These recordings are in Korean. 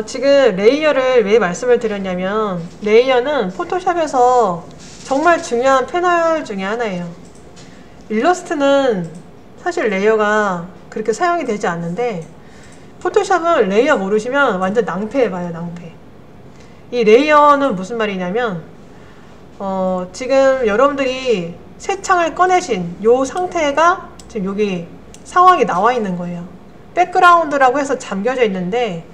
지금 레이어를 왜 말씀을 드렸냐면 레이어는 포토샵에서 정말 중요한 패널 중에 하나예요. 일러스트는 사실 레이어가 그렇게 사용이 되지 않는데 포토샵은 레이어 모르시면 완전 낭패해봐요. 낭패. 이 레이어는 무슨 말이냐면 지금 여러분들이 새 창을 꺼내신 요 상태가 지금 여기 상황이 나와 있는 거예요. 백그라운드라고 해서 잠겨져 있는데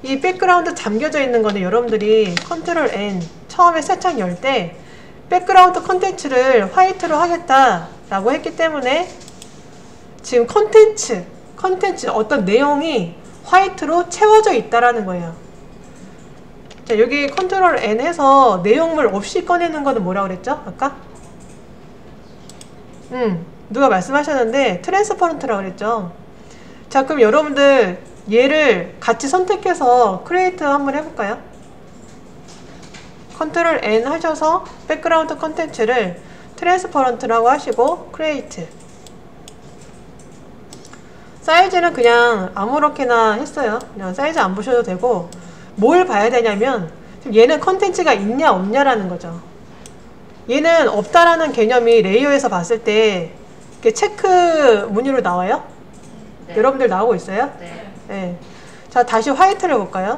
이 백그라운드 잠겨져 있는 거는 여러분들이 컨트롤 N 처음에 새 창 열 때 백그라운드 컨텐츠를 화이트로 하겠다 라고 했기 때문에 지금 컨텐츠 어떤 내용이 화이트로 채워져 있다라는 거예요. 자, 여기 컨트롤 N 해서 내용물 없이 꺼내는 거는 뭐라 그랬죠? 아까? 누가 말씀하셨는데 트랜스퍼런트라고 그랬죠. 자, 그럼 여러분들 얘를 같이 선택해서 크리에이트 한번 해볼까요? 컨트롤 N 하셔서 백그라운드 컨텐츠를 트랜스퍼런트라고 하시고 크리에이트. 사이즈는 그냥 아무렇게나 했어요. 그냥 사이즈 안 보셔도 되고 뭘 봐야 되냐면 얘는 컨텐츠가 있냐 없냐라는 거죠. 얘는 없다라는 개념이 레이어에서 봤을 때 이렇게 체크 무늬로 나와요? 네. 여러분들 나오고 있어요? 네. 네. 자, 다시 화이트를 볼까요?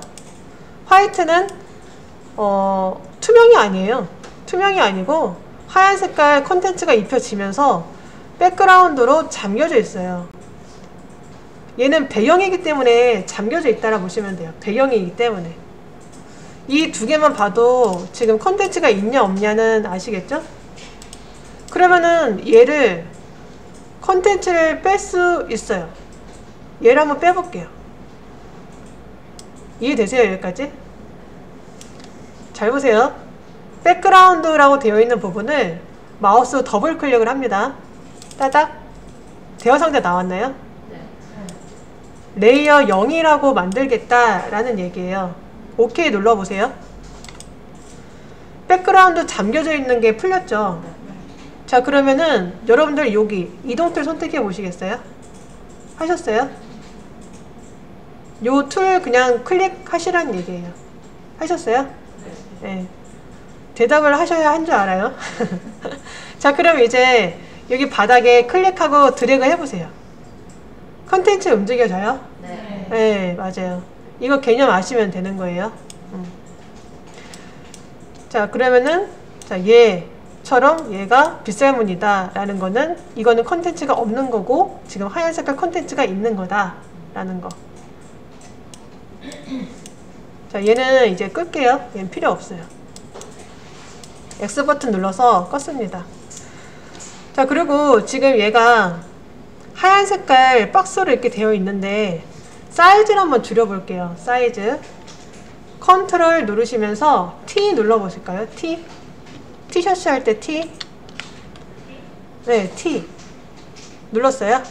화이트는 투명이 아니에요. 투명이 아니고 하얀 색깔 컨텐츠가 입혀지면서 백그라운드로 잠겨져 있어요. 얘는 배경이기 때문에 잠겨져 있다라 보시면 돼요. 배경이기 때문에. 이 두 개만 봐도 지금 컨텐츠가 있냐 없냐는 아시겠죠? 그러면은 얘를 컨텐츠를 뺄 수 있어요. 얘를 한번 빼볼게요. 이해되세요? 여기까지? 잘 보세요. 백그라운드라고 되어 있는 부분을 마우스 더블 클릭을 합니다. 따닥. 대화 상자 나왔나요? 레이어 0이라고 만들겠다라는 얘기예요. OK 눌러보세요. 백그라운드 잠겨져 있는 게 풀렸죠? 자, 그러면은 여러분들 여기 이동 툴 선택해 보시겠어요? 하셨어요? 요 툴 그냥 클릭하시라는 얘기예요. 하셨어요? 네. 대답을 하셔야 한 줄 알아요. 자, 그럼 이제 여기 바닥에 클릭하고 드래그 해보세요. 컨텐츠 움직여져요? 네. 네, 맞아요. 이거 개념 아시면 되는 거예요. 자, 그러면은 자, 얘처럼 얘가 빗살무늬다 라는 거는 이거는 컨텐츠가 없는 거고 지금 하얀 색깔 컨텐츠가 있는 거다 라는 거. 자, 얘는 이제 끌게요. 얘는 필요 없어요. X 버튼 눌러서 껐습니다. 자, 그리고 지금 얘가 하얀 색깔 박스로 이렇게 되어 있는데 사이즈를 한번 줄여볼게요. 사이즈 컨트롤 누르시면서 T 눌러보실까요? T 티셔츠 할 때 T 네, T 눌렀어요?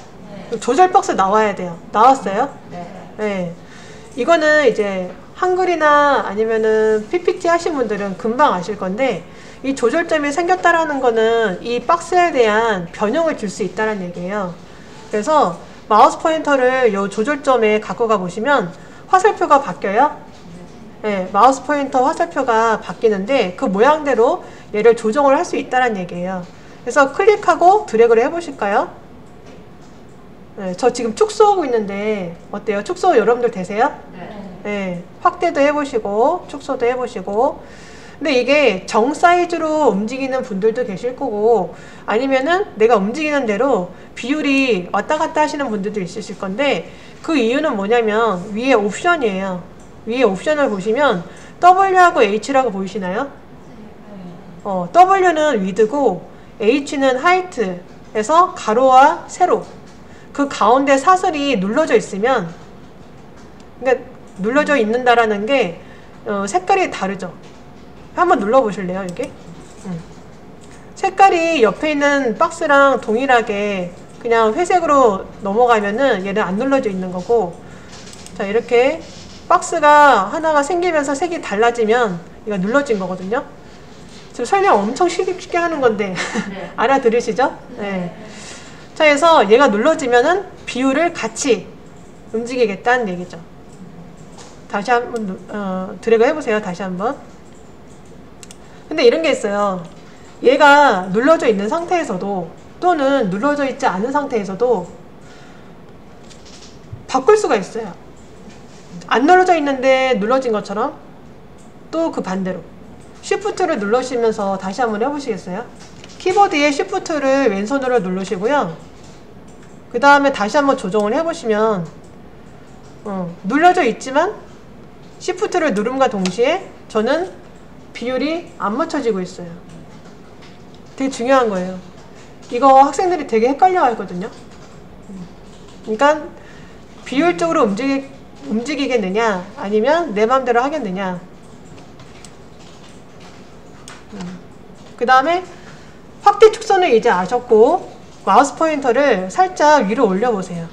네. 조절 박스 나와야 돼요. 나왔어요? 네. 네. 이거는 이제 한글이나 아니면은 PPT 하신 분들은 금방 아실 건데 이 조절점이 생겼다라는 거는 이 박스에 대한 변형을 줄 수 있다는 얘기예요. 그래서 마우스 포인터를 이 조절점에 갖고 가 보시면 화살표가 바뀌어요. 네, 마우스 포인터 화살표가 바뀌는데 그 모양대로 얘를 조정을 할 수 있다는 얘기예요. 그래서 클릭하고 드래그를 해보실까요? 네, 저 지금 축소하고 있는데 어때요? 축소 여러분들 되세요? 네. 네, 확대도 해보시고 축소도 해보시고. 근데 이게 정 사이즈로 움직이는 분들도 계실 거고 아니면은 내가 움직이는 대로 비율이 왔다 갔다 하시는 분들도 있으실 건데 그 이유는 뭐냐면 위에 옵션이에요. 위에 옵션을 보시면 W하고 H라고 보이시나요? W는 위드고 H는 하이트에서 가로와 세로 그 가운데 사슬이 눌러져 있으면 그러니까 눌러져 있는다라는 게 색깔이 다르죠. 한번 눌러보실래요? 이게 색깔이 옆에 있는 박스랑 동일하게 그냥 회색으로 넘어가면은 얘는 안 눌러져 있는 거고 자 이렇게 박스가 하나가 생기면서 색이 달라지면 이거 눌러진 거거든요. 지금 설명 엄청 쉽게 하는 건데 네. 알아들으시죠? 네. 자 그래서 얘가 눌러지면은 비율을 같이 움직이겠다는 얘기죠. 다시 한번 드래그 해보세요. 다시 한번. 근데 이런 게 있어요. 얘가 눌러져 있는 상태에서도 또는 눌러져 있지 않은 상태에서도 바꿀 수가 있어요. 안 눌러져 있는데 눌러진 것처럼 또 그 반대로 Shift를 누르시면서 다시 한번 해보시겠어요? 키보드에 Shift를 왼손으로 누르시고요. 그 다음에 다시 한번 조정을 해보시면 눌러져 있지만 Shift를 누름과 동시에 저는 비율이 안 맞춰지고 있어요. 되게 중요한 거예요. 이거 학생들이 되게 헷갈려 하거든요. 그러니까 비율적으로 움직이겠느냐 아니면 내 마음대로 하겠느냐. 그 다음에 확대 축소는 이제 아셨고 마우스 포인터를 살짝 위로 올려보세요.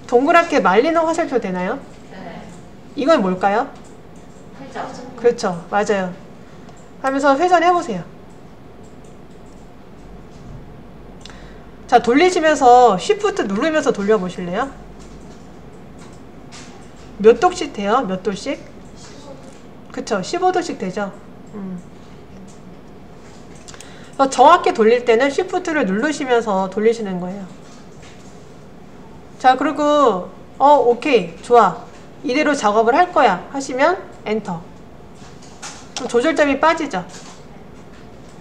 동그랗게 말리는 화살표 되나요? 네. 이건 뭘까요? 회전. 그렇죠. 맞아요. 하면서 회전해보세요. 자, 돌리시면서 Shift 누르면서 돌려보실래요? 몇 도씩 돼요? 몇 도씩? 15도. 그쵸. 15도씩 되죠. 정확히 돌릴 때는 Shift를 누르시면서 돌리시는 거예요. 자, 그리고 오케이. 좋아. 이대로 작업을 할 거야. 하시면 엔터. 조절점이 빠지죠.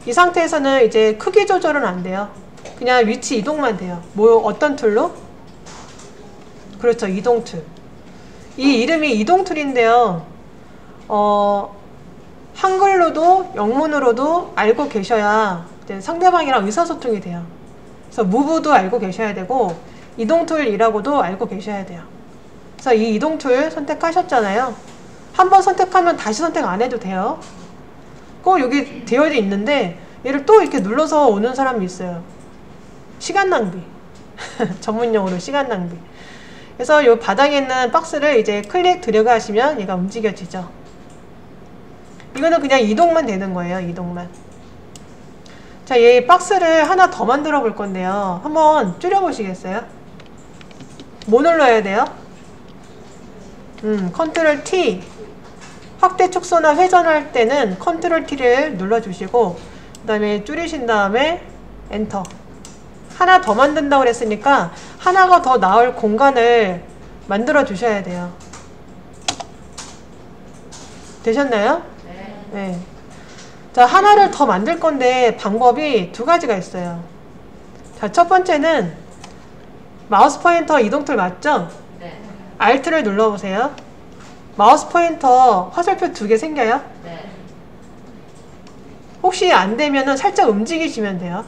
이 상태에서는 이제 크기 조절은 안 돼요. 그냥 위치 이동만 돼요. 어떤 툴로? 그렇죠. 이동 툴. 이 이름이 이동 툴인데요. 한글로도 영문으로도 알고 계셔야 이제 상대방이랑 의사소통이 돼요. 그래서 무브도 알고 계셔야 되고 이동 툴이라고도 알고 계셔야 돼요. 그래서 이 이동 툴 선택하셨잖아요. 한번 선택하면 다시 선택 안 해도 돼요. 꼭 여기 되어 있는데 얘를 또 이렇게 눌러서 오는 사람이 있어요. 시간 낭비. 전문용어로 시간 낭비. 그래서 이 바닥에 있는 박스를 이제 클릭 드래그 하시면 얘가 움직여지죠. 이거는 그냥 이동만 되는 거예요. 이동만. 자, 얘 박스를 하나 더 만들어 볼 건데요. 한번 줄여 보시겠어요? 뭐 눌러야 돼요? 컨트롤 T. 확대 축소나 회전할 때는 컨트롤 T를 눌러주시고 그 다음에 줄이신 다음에 엔터. 하나 더 만든다고 그랬으니까 하나가 더 나올 공간을 만들어 주셔야 돼요. 되셨나요? 네. 자, 하나를 더 만들 건데 방법이 두 가지가 있어요. 자, 첫 번째는 마우스 포인터 이동툴 맞죠? 네. Alt를 눌러보세요. 마우스 포인터 화살표 두 개 생겨요? 네. 혹시 안 되면은 살짝 움직이시면 돼요.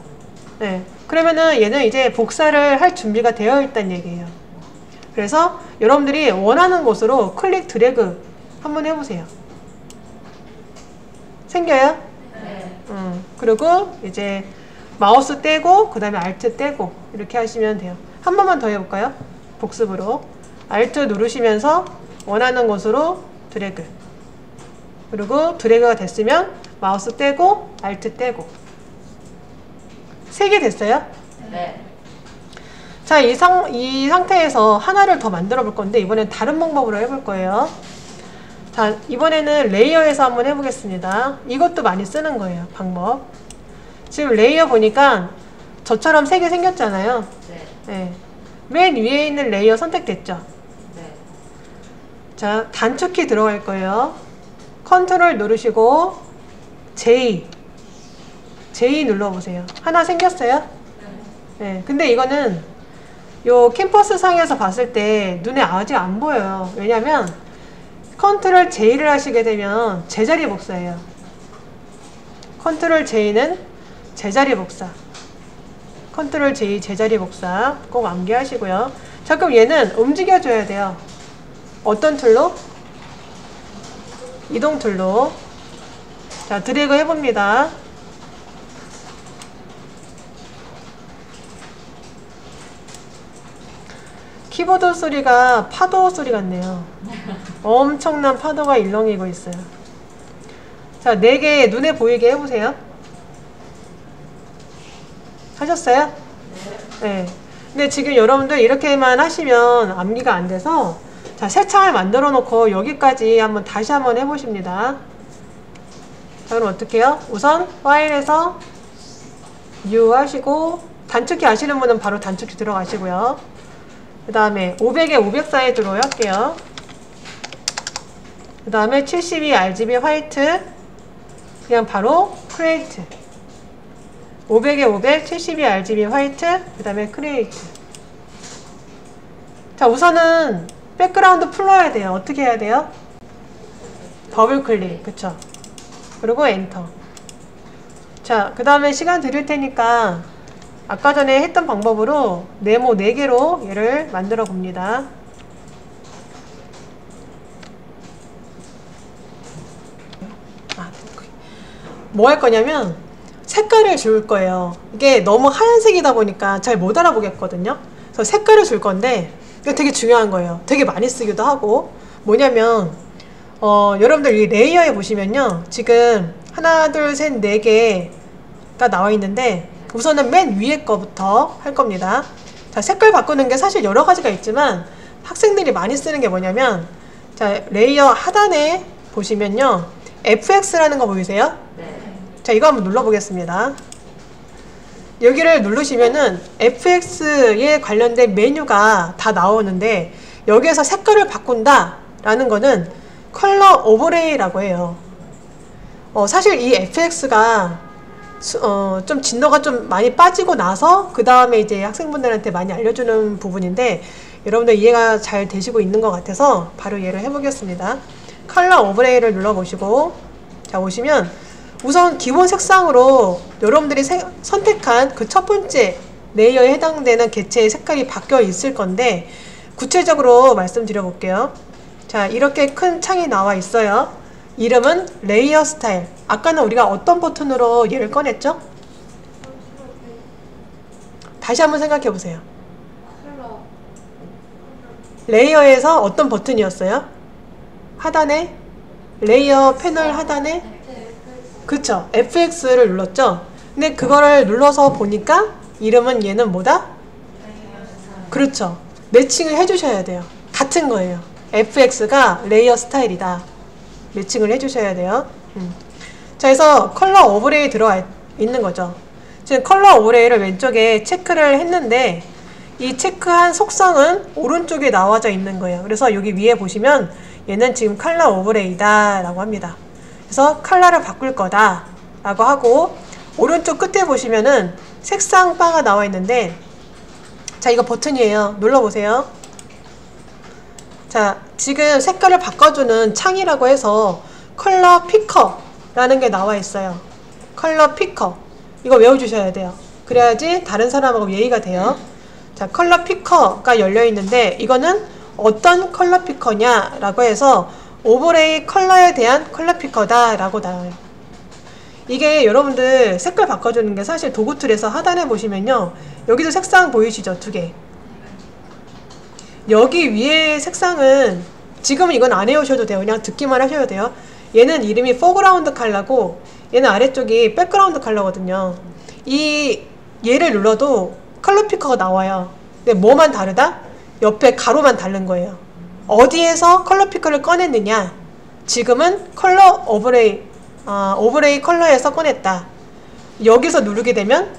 네. 그러면은 얘는 이제 복사를 할 준비가 되어 있다는 얘기예요. 그래서 여러분들이 원하는 곳으로 클릭 드래그 한번 해보세요. 생겨요? 네. 그리고 이제 마우스 떼고 그 다음에 Alt 떼고 이렇게 하시면 돼요. 한 번만 더 해볼까요? 복습으로 Alt 누르시면서 원하는 곳으로 드래그. 그리고 드래그가 됐으면 마우스 떼고 Alt 떼고. 3개 됐어요? 네. 자, 이 상태에서 하나를 더 만들어 볼 건데 이번엔 다른 방법으로 해볼 거예요. 자, 이번에는 레이어에서 한번 해보겠습니다. 이것도 많이 쓰는 거예요. 방법. 지금 레이어 보니까 저처럼 3개 생겼잖아요. 네. 네. 맨 위에 있는 레이어 선택됐죠? 네. 자, 단축키 들어갈 거예요. 컨트롤 누르시고 J 눌러보세요. 하나 생겼어요? 네. 근데 이거는 요 캠퍼스 상에서 봤을 때 눈에 아직 안 보여요. 왜냐면 컨트롤 J를 하시게 되면 제자리 복사예요. 컨트롤 J는 제자리 복사. 컨트롤 J 제자리 복사 꼭 암기하시고요. 자, 그럼 얘는 움직여줘야 돼요. 어떤 툴로? 이동 툴로. 자, 드래그 해봅니다. 키보드 소리가 파도 소리 같네요. 엄청난 파도가 일렁이고 있어요. 자, 4개 눈에 보이게 해보세요. 하셨어요? 네. 근데 지금 여러분들 이렇게만 하시면 암기가 안 돼서 자, 새 창을 만들어 놓고 여기까지 다시 한번 해보십니다. 자, 그럼 어떻게 해요? 우선 파일에서 new 하시고, 단축키 아시는 분은 바로 단축키 들어가시고요. 그 다음에 500에 500 사이즈로 할게요. 그 다음에 72 RGB 화이트, 그냥 바로 create. 500에 500, 72 RGB 화이트, 그 다음에 create. 자, 우선은 백그라운드 풀러야 돼요. 어떻게 해야 돼요? 더블 클릭, 그쵸? 그리고 엔터. 자, 그 다음에 시간 드릴 테니까 아까 전에 했던 방법으로 네모 4개로 얘를 만들어 봅니다. 뭐 할 거냐면 색깔을 줄 거예요. 이게 너무 하얀색이다 보니까 잘 못 알아보겠거든요. 그래서 색깔을 줄 건데 이거 되게 중요한 거예요. 되게 많이 쓰기도 하고. 뭐냐면 여러분들 이 레이어에 보시면요, 지금 하나 둘 셋 4개가 나와 있는데 우선은 맨 위에 거부터 할 겁니다. 자, 색깔 바꾸는 게 사실 여러 가지가 있지만 학생들이 많이 쓰는 게 뭐냐면, 자, 레이어 하단에 보시면요, FX라는 거 보이세요? 네. 자, 이거 한번 눌러보겠습니다. 여기를 누르시면은 FX에 관련된 메뉴가 다 나오는데, 여기에서 색깔을 바꾼다 라는 거는 컬러 오버레이라고 해요. 사실 이 FX가 좀 진도가 좀 많이 빠지고 나서 그 다음에 이제 학생분들한테 많이 알려주는 부분인데, 여러분들 이해가 잘 되시고 있는 것 같아서 바로 얘를 해보겠습니다. 컬러 오버레이를 눌러보시고, 자, 보시면 우선 기본 색상으로 여러분들이 선택한 그 첫 번째 레이어에 해당되는 개체의 색깔이 바뀌어 있을 건데, 구체적으로 말씀드려 볼게요. 자, 이렇게 큰 창이 나와 있어요. 이름은 레이어 스타일. 아까는 우리가 어떤 버튼으로 얘를 꺼냈죠? 다시 한번 생각해 보세요. 레이어에서 어떤 버튼이었어요? 하단에? 레이어 패널 하단에? 그쵸, FX를 눌렀죠? 근데 그거를 눌러서 보니까 이름은 얘는 뭐다? 그렇죠, 매칭을 해주셔야 돼요. 같은 거예요. FX가 레이어 스타일이다. 매칭을 해주셔야 돼요. 자, 그래서 컬러 오버레이 들어와 있는 거죠. 지금 컬러 오버레이를 왼쪽에 체크를 했는데, 이 체크한 속성은 오른쪽에 나와져 있는 거예요. 그래서 여기 위에 보시면 얘는 지금 컬러 오버레이다 라고 합니다. 그래서 컬러를 바꿀 거다 라고 하고, 오른쪽 끝에 보시면은 색상 바가 나와 있는데, 자, 이거 버튼이에요. 눌러보세요. 자, 지금 색깔을 바꿔주는 창이라고 해서 컬러 피커라는 게 나와 있어요. 컬러 피커. 이거 외워주셔야 돼요. 그래야지 다른 사람하고 예의가 돼요. 자, 컬러 피커가 열려 있는데, 이거는 어떤 컬러 피커냐 라고 해서 오버레이 컬러에 대한 컬러 피커다 라고 나와요. 이게 여러분들 색깔 바꿔주는 게 사실 도구툴에서 하단에 보시면요, 여기도 색상 보이시죠? 2개. 여기 위에 색상은 지금은 이건 안 해오셔도 돼요. 그냥 듣기만 하셔도 돼요. 얘는 이름이 포그라운드 컬러고, 얘는 아래쪽이 백그라운드 컬러거든요. 얘를 눌러도 컬러 피커가 나와요. 근데 뭐만 다르다? 옆에 가로만 다른 거예요. 어디에서 컬러 피커를 꺼냈느냐? 지금은 컬러 오버레이, 오버레이 컬러에서 꺼냈다. 여기서 누르게 되면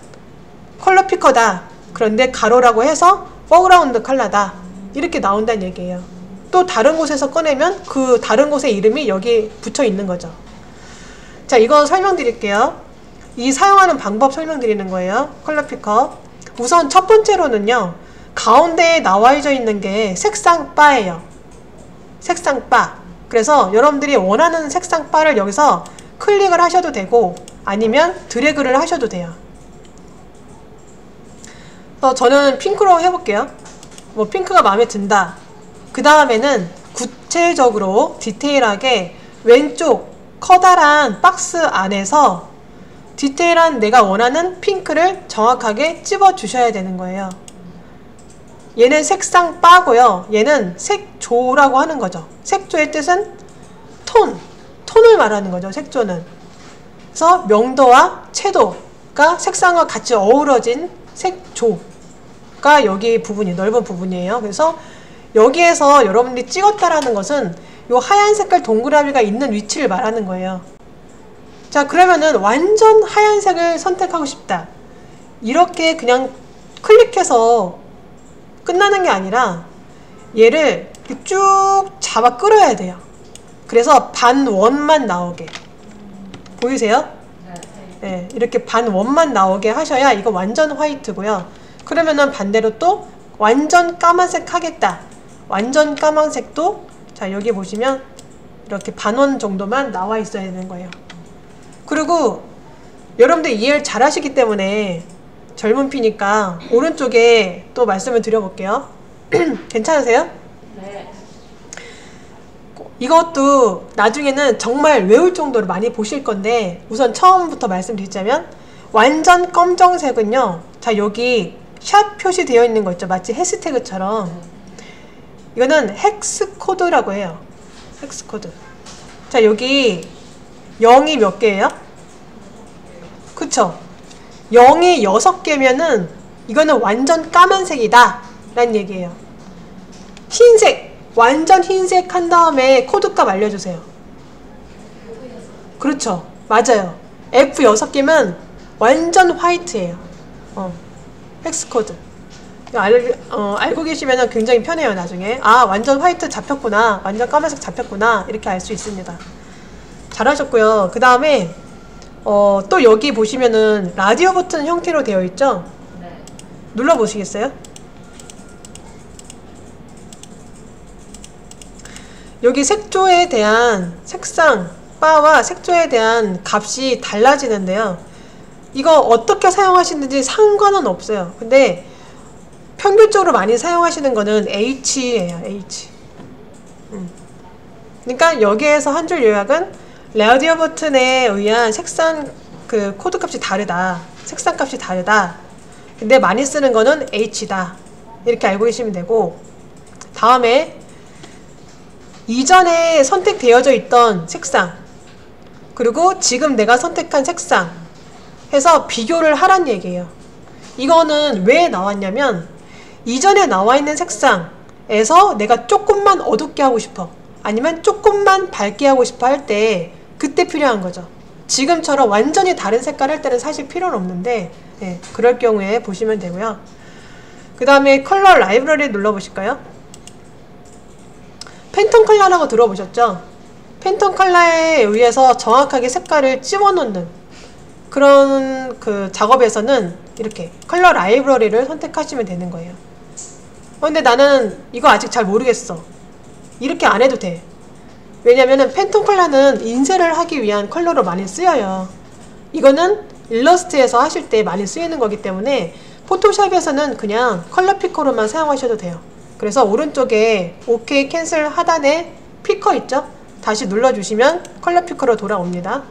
컬러 피커다. 그런데 가로라고 해서 포그라운드 컬러다. 이렇게 나온다는 얘기예요. 또 다른 곳에서 꺼내면 그 다른 곳의 이름이 여기 붙여 있는 거죠. 자, 이거 설명드릴게요. 이 사용하는 방법 설명드리는 거예요. 컬러 피커. 우선 첫 번째로는요, 가운데에 나와져 있는 게 색상 바예요. 색상 바. 그래서 여러분들이 원하는 색상 바를 여기서 클릭을 하셔도 되고, 아니면 드래그를 하셔도 돼요. 그래서 저는 핑크로 해볼게요. 뭐 핑크가 마음에 든다. 그 다음에는 구체적으로 디테일하게 왼쪽 커다란 박스 안에서 디테일한 내가 원하는 핑크를 정확하게 찝어 주셔야 되는 거예요. 얘는 색상 바고요. 얘는 색조라고 하는 거죠. 색조의 뜻은 톤을 말하는 거죠. 색조는. 그래서 명도와 채도가 색상과 같이 어우러진 색조가 여기 부분이 넓은 부분이에요. 그래서 여기에서 여러분들이 찍었다라는 것은 이 하얀 색깔 동그라미가 있는 위치를 말하는 거예요. 자, 그러면은 완전 하얀색을 선택하고 싶다. 이렇게 그냥 클릭해서 끝나는 게 아니라 얘를 쭉 잡아 끌어야 돼요. 그래서 반원만 나오게. 보이세요? 네, 이렇게 반원만 나오게 하셔야 이거 완전 화이트고요. 그러면은 반대로 또 완전 까만색 하겠다. 완전 까만색도 자, 여기 보시면 이렇게 반원 정도만 나와 있어야 되는 거예요. 그리고 여러분들 이해를 잘 하시기 때문에 젊은 피니까 오른쪽에 또 말씀을 드려볼게요. 괜찮으세요? 네. 이것도 나중에는 정말 외울 정도로 많이 보실 건데 우선 처음부터 말씀드리자면 완전 검정색은요. 자, 여기 샵 표시되어 있는 거 있죠. 마치 해시태그처럼. 이거는 헥스 코드라고 해요. 헥스 코드. 자, 여기 0이 몇 개예요? 그쵸? 0이 6개면은 이거는 완전 까만색이다 라는 얘기예요. 흰색, 완전 흰색 한 다음에 코드값 알려주세요. 그렇죠. 맞아요. F 6개면 완전 화이트예요. 헥스 코드. 알고 계시면 굉장히 편해요. 나중에 아, 완전 화이트 잡혔구나, 완전 까만색 잡혔구나, 이렇게 알 수 있습니다. 잘하셨고요. 그 다음에 또 여기 보시면은 라디오 버튼 형태로 되어 있죠. 네. 눌러 보시겠어요? 여기 색조에 대한 색상 바와 색조에 대한 값이 달라지는데요. 이거 어떻게 사용하시는지 상관은 없어요. 근데 평균적으로 많이 사용하시는 거는 H예요. H. 그러니까 여기에서 한 줄 요약은 라디오 버튼에 의한 색상 그 코드 값이 다르다. 색상 값이 다르다. 근데 많이 쓰는 거는 H다. 이렇게 알고 계시면 되고, 다음에 이전에 선택되어져 있던 색상 그리고 지금 내가 선택한 색상 해서 비교를 하란 얘기예요. 이거는 왜 나왔냐면 이전에 나와 있는 색상에서 내가 조금만 어둡게 하고 싶어, 아니면 조금만 밝게 하고 싶어 할 때 그때 필요한 거죠. 지금처럼 완전히 다른 색깔 할 때는 사실 필요는 없는데, 네, 그럴 경우에 보시면 되고요. 그 다음에 컬러 라이브러리 눌러보실까요? 팬톤 컬러라고 들어보셨죠? 팬톤 컬러에 의해서 정확하게 색깔을 집어넣는 그런 그 작업에서는 이렇게 컬러 라이브러리를 선택하시면 되는 거예요. 근데 나는 이거 아직 잘 모르겠어. 이렇게 안 해도 돼. 왜냐면은 팬톤 컬러는 인쇄를 하기 위한 컬러로 많이 쓰여요. 이거는 일러스트에서 하실 때 많이 쓰이는 거기 때문에 포토샵에서는 그냥 컬러 피커로만 사용하셔도 돼요. 그래서 오른쪽에 OK 캔슬 하단에 피커 있죠? 다시 눌러주시면 컬러 피커로 돌아옵니다.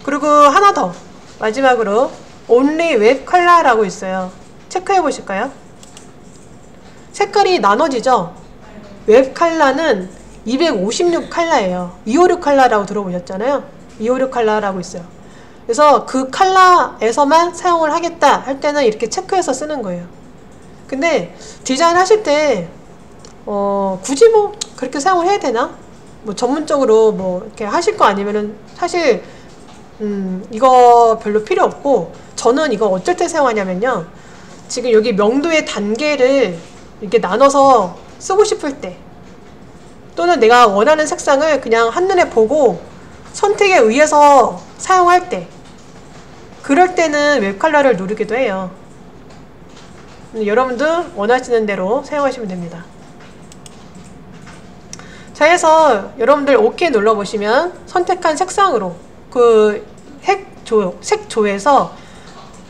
그리고 하나 더, 마지막으로 Only Web Color라고 있어요. 체크해 보실까요? 색깔이 나눠지죠? 웹 컬러는 256 컬러예요. 256 컬러라고 들어보셨잖아요. 256 컬러라고 있어요. 그래서 그 컬러에서만 사용을 하겠다 할 때는 이렇게 체크해서 쓰는 거예요. 근데 디자인 하실 때 굳이 뭐 그렇게 사용을 해야 되나? 뭐 전문적으로 뭐 이렇게 하실 거 아니면은 사실 이거 별로 필요 없고, 저는 이거 어쩔 때 사용하냐면요, 지금 여기 명도의 단계를 이렇게 나눠서 쓰고 싶을 때, 또는 내가 원하는 색상을 그냥 한눈에 보고 선택에 의해서 사용할 때, 그럴 때는 웹 컬러를 누르기도 해요. 여러분들 원하시는 대로 사용하시면 됩니다. 자, 해서 여러분들 OK 눌러보시면 선택한 색상으로 그 색조에서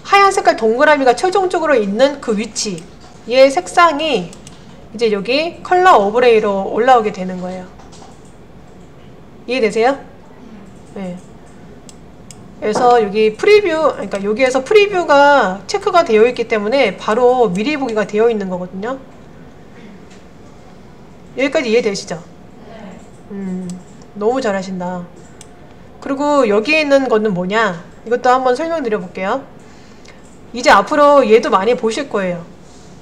하얀 색깔 동그라미가 최종적으로 있는 그 위치의 색상이 이제 여기 컬러 오버레이로 올라오게 되는 거예요. 이해되세요? 네. 그래서 여기 프리뷰, 그러니까 여기에서 프리뷰가 체크가 되어 있기 때문에 바로 미리 보기가 되어 있는 거거든요. 여기까지 이해되시죠? 너무 잘하신다. 그리고 여기에 있는 거는 뭐냐? 이것도 한번 설명드려 볼게요. 이제 앞으로 얘도 많이 보실 거예요.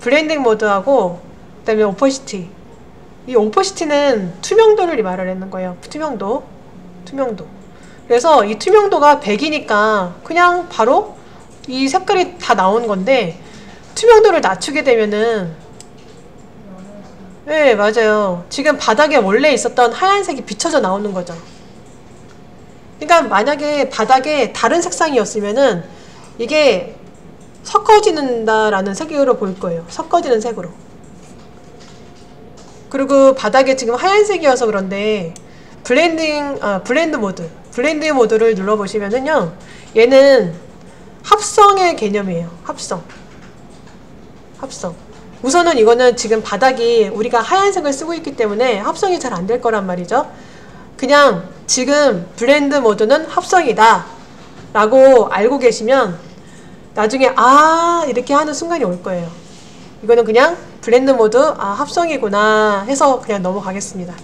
블렌딩 모드하고 그다음에 오퍼시티. 이 오퍼시티는 투명도를 말을 하는 거예요. 투명도. 그래서 이 투명도가 100이니까 그냥 바로 이 색깔이 다 나온 건데, 투명도를 낮추게 되면은, 네, 맞아요. 지금 바닥에 원래 있었던 하얀색이 비춰져 나오는 거죠. 그러니까 만약에 바닥에 다른 색상이었으면은 이게 섞어진다라는 색으로 보일 거예요. 섞어지는 색으로. 그리고 바닥에 지금 하얀색이어서 그런데 블렌드 모드를 눌러보시면은요, 얘는 합성의 개념이에요. 합성. 우선은 이거는 지금 바닥이 우리가 하얀색을 쓰고 있기 때문에 합성이 잘 안 될 거란 말이죠. 그냥 지금 블렌드 모드는 합성이다 라고 알고 계시면 나중에 이렇게 하는 순간이 올 거예요. 이거는 그냥 블렌드 모드 합성이구나 해서 그냥 넘어가겠습니다.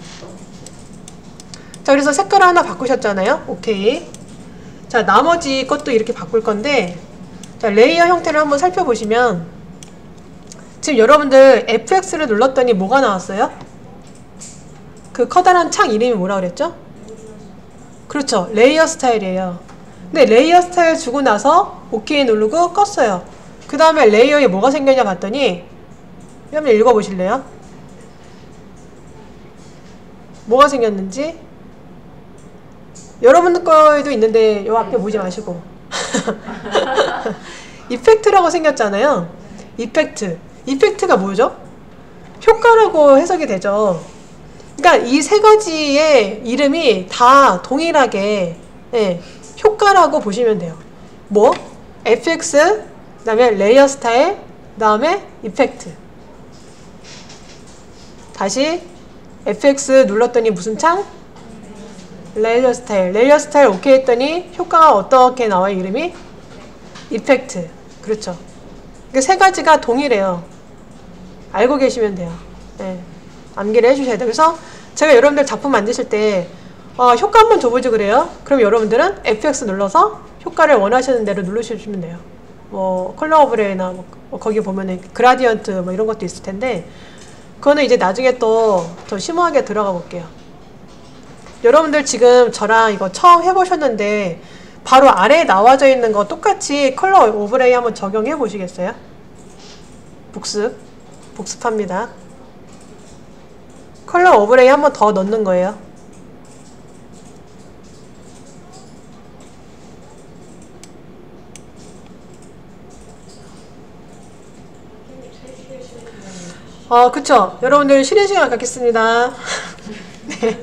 자, 그래서 색깔을 하나 바꾸셨잖아요. 오케이. 자, 나머지 것도 이렇게 바꿀 건데, 자, 레이어 형태를 한번 살펴보시면 지금 여러분들 FX를 눌렀더니 뭐가 나왔어요? 그 커다란 창 이름이 뭐라 그랬죠? 그렇죠. 레이어 스타일이에요. 근데 레이어 스타일 주고 나서 OK 누르고 껐어요. 그 다음에 레이어에 뭐가 생겼냐 봤더니, 한번 읽어보실래요? 뭐가 생겼는지? 여러분들 거에도 있는데 요 앞에 보지 마시고 이펙트라고 생겼잖아요. 이펙트가 뭐죠? 효과라고 해석이 되죠. 그러니까 이 세 가지의 이름이 다 동일하게 효과라고 보시면 돼요. 뭐? FX, 그 다음에 레이어 스타일, 그 다음에 이펙트. 다시 FX 눌렀더니 무슨 창? 레이어 스타일 오케이 했더니 효과가 어떻게 나와요? 이름이? 이펙트. 그렇죠. 세 가지가 동일해요. 알고 계시면 돼요. 암기를 해주셔야 돼요. 그래서 제가 여러분들 작품 만드실 때 효과 한번 줘보지 그래요? 그럼 여러분들은 FX 눌러서 효과를 원하시는 대로 누르셔주시면 돼요. 뭐 컬러 오브레이나 뭐 거기 보면은 그라디언트 뭐 이런 것도 있을 텐데, 그거는 이제 나중에 또 더 심오하게 들어가 볼게요. 여러분들 지금 저랑 이거 처음 해보셨는데 바로 아래에 나와져 있는 거 똑같이 컬러 오브레이 한번 적용해 보시겠어요? 복습합니다. 컬러 오브레이 한번 더 넣는 거예요. 그쵸. 여러분들 쉬는 시간 갖겠습니다. 네.